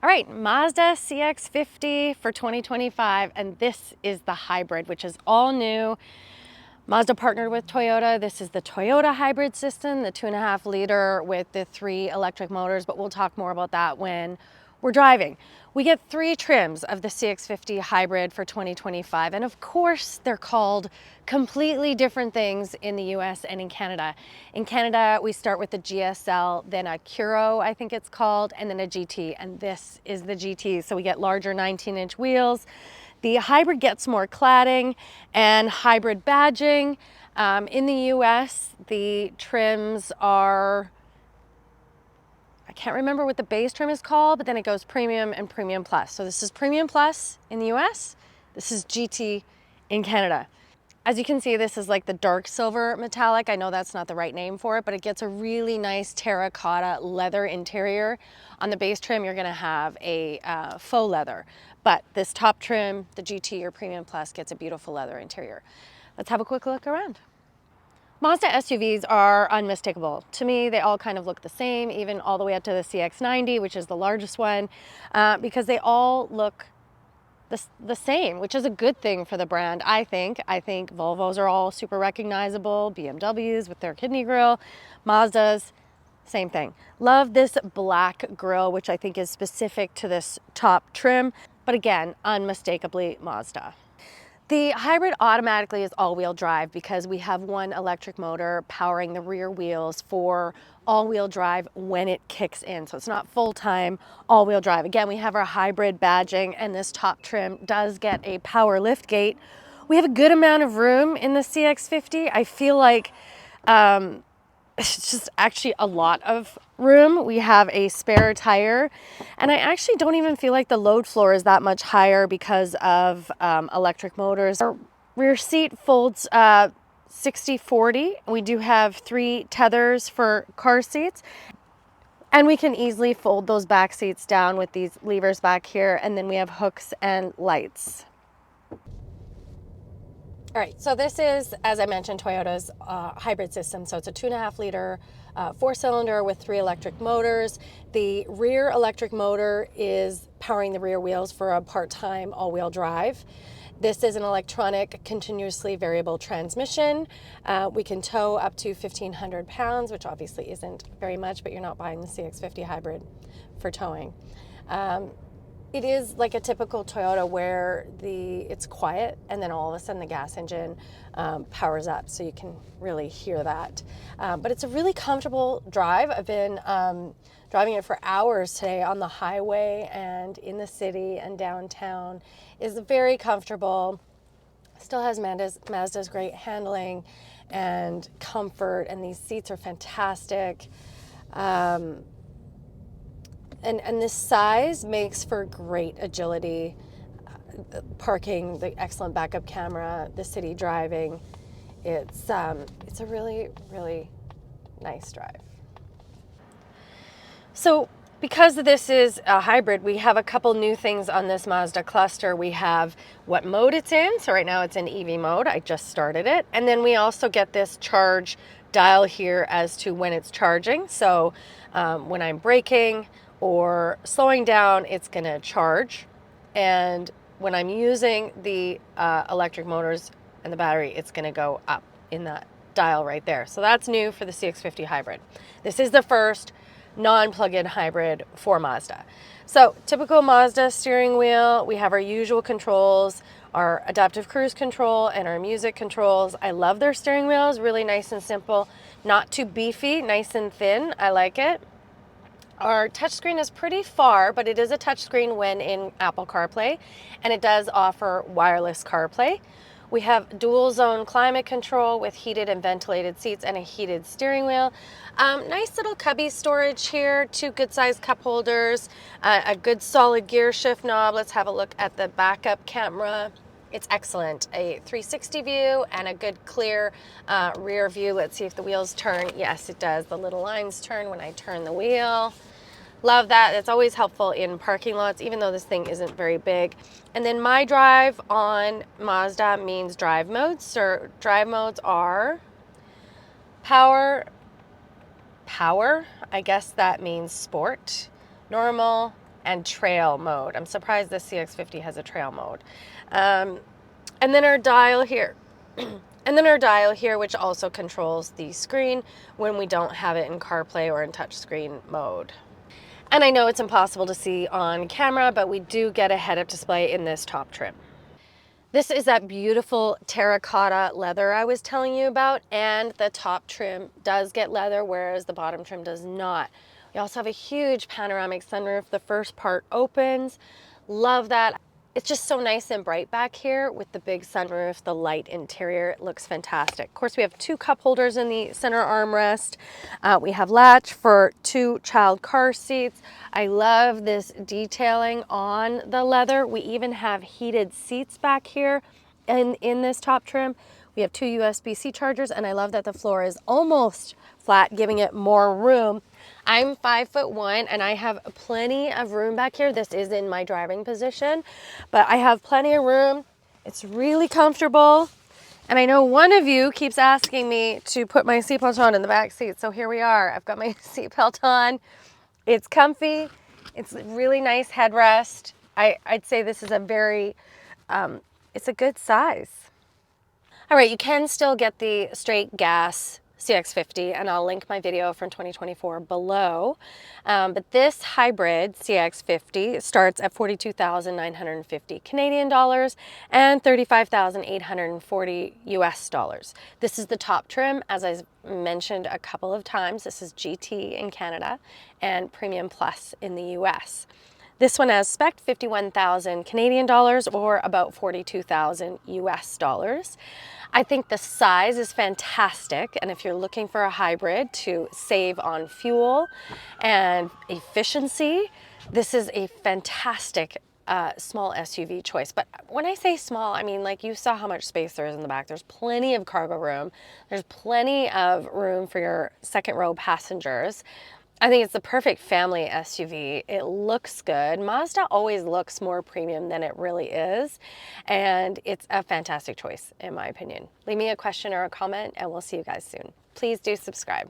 All right, Mazda CX-50 for 2025, and this is the hybrid, which is all new. Mazda partnered with Toyota. This is the Toyota hybrid system, the 2.5 liter with the 3 electric motors, but we'll talk more about that when we're driving. We get 3 trims of the CX-50 hybrid for 2025, and of course they're called completely different things in the US and in Canada. In Canada, we start with the GSL, then a Curo, I think it's called, and then a GT, and this is the GT. So we get larger 19-inch wheels. The hybrid gets more cladding and hybrid badging. In the US, the trims are, I can't remember what the base trim is called, but then it goes premium and premium plus. So this is premium plus in the US, this is GT in Canada. As you can see, this is like the dark silver metallic. I know that's not the right name for it, but it gets a really nice terracotta leather interior. On the base trim, you're gonna have a faux leather, but this top trim, the GT or Premium Plus, gets a beautiful leather interior. Let's have a quick look around. Mazda SUVs are unmistakable. To me, they all kind of look the same, even all the way up to the CX-90, which is the largest one, because they all look the same, which is a good thing for the brand, I think. I think Volvos are all super recognizable, BMWs with their kidney grille, Mazdas, same thing. Love this black grille, which I think is specific to this top trim, but again, unmistakably Mazda. The hybrid automatically is all-wheel drive because we have one electric motor powering the rear wheels for all-wheel drive when it kicks in. So it's not full-time all-wheel drive. Again, we have our hybrid badging, and this top trim does get a power lift gate. We have a good amount of room in the CX-50. I feel like it's just actually a lot of room. We have a spare tire, and I actually don't even feel like the load floor is that much higher because of electric motors. Our rear seat folds 60-40. We do have 3 tethers for car seats, and we can easily fold those back seats down with these levers back here, and then we have hooks and lights. All right, so this is, as I mentioned, Toyota's hybrid system. So it's a 2.5 liter 4-cylinder with 3 electric motors. The rear electric motor is powering the rear wheels for a part-time all-wheel drive. This is an electronic continuously variable transmission. We can tow up to 1,500 pounds, which obviously isn't very much, but you're not buying the CX-50 hybrid for towing. It is like a typical Toyota where it's quiet, and then all of a sudden the gas engine powers up, so you can really hear that. But it's a really comfortable drive. I've been driving it for hours today on the highway and in the city and downtown. It's very comfortable. Still has Mazda's great handling and comfort, and these seats are fantastic. And this size makes for great agility, parking, the excellent backup camera, the city driving. It's a really, really nice drive. So because this is a hybrid, we have a couple new things on this Mazda cluster. We have what mode it's in. So right now it's in EV mode. I just started it. And then we also get this charge dial here as to when it's charging. So when I'm braking or slowing down, it's gonna charge. And when I'm using the electric motors and the battery, it's gonna go up in that dial right there. So that's new for the CX-50 hybrid. This is the first non-plug-in hybrid for Mazda. So typical Mazda steering wheel, we have our usual controls, our adaptive cruise control and our music controls. I love their steering wheels, really nice and simple, not too beefy, nice and thin. I like it. Our touchscreen is pretty far, but it is a touchscreen when in Apple CarPlay, and it does offer wireless CarPlay. We have dual zone climate control with heated and ventilated seats and a heated steering wheel. Nice little cubby storage here, 2 good sized cup holders, a good solid gear shift knob. Let's have a look at the backup camera. It's excellent. A 360 view and a good clear rear view. Let's see if the wheels turn. Yes, it does. The little lines turn when I turn the wheel. Love that. It's always helpful in parking lots, even though this thing isn't very big. And then my drive on Mazda means drive modes. So drive modes are power, I guess that means sport, normal, and trail mode. I'm surprised the CX-50 has a trail mode. And then our dial here. And then our dial here, which also controls the screen when we don't have it in CarPlay or in touchscreen mode. And I know it's impossible to see on camera, but we do get a head-up display in this top trim. This is that beautiful terracotta leather I was telling you about, and the top trim does get leather, whereas the bottom trim does not. We also have a huge panoramic sunroof. The first part opens. Love that. It's just so nice and bright back here with the big sunroof, the light interior. It looks fantastic. Of course, we have 2 cup holders in the center armrest. We have latch for 2 child car seats. I love this detailing on the leather. We even have heated seats back here in this top trim. We have 2 USB-C chargers, and I love that the floor is almost flat, giving it more room. I'm 5'1" and I have plenty of room back here. This is in my driving position, but I have plenty of room. It's really comfortable. And I know one of you keeps asking me to put my seatbelt on in the back seat. So here we are. I've got my seatbelt on. It's comfy. It's a really nice headrest. I'd say this is a very, it's a good size. All right, you can still get the straight gas CX-50, and I'll link my video from 2024 below. But this hybrid CX-50 starts at 42,950 Canadian dollars and 35,840 US dollars. This is the top trim, as I mentioned a couple of times. This is GT in Canada and Premium Plus in the US. This one has spec 51,000 Canadian dollars or about 42,000 US dollars. I think the size is fantastic, and if you're looking for a hybrid to save on fuel and efficiency, this is a fantastic small SUV choice. But when I say small, I mean, like, you saw how much space there is in the back. There's plenty of cargo room. There's plenty of room for your second row passengers. I think it's the perfect family SUV. It looks good. Mazda always looks more premium than it really is, and it's a fantastic choice in my opinion. Leave me a question or a comment, and we'll see you guys soon. Please do subscribe.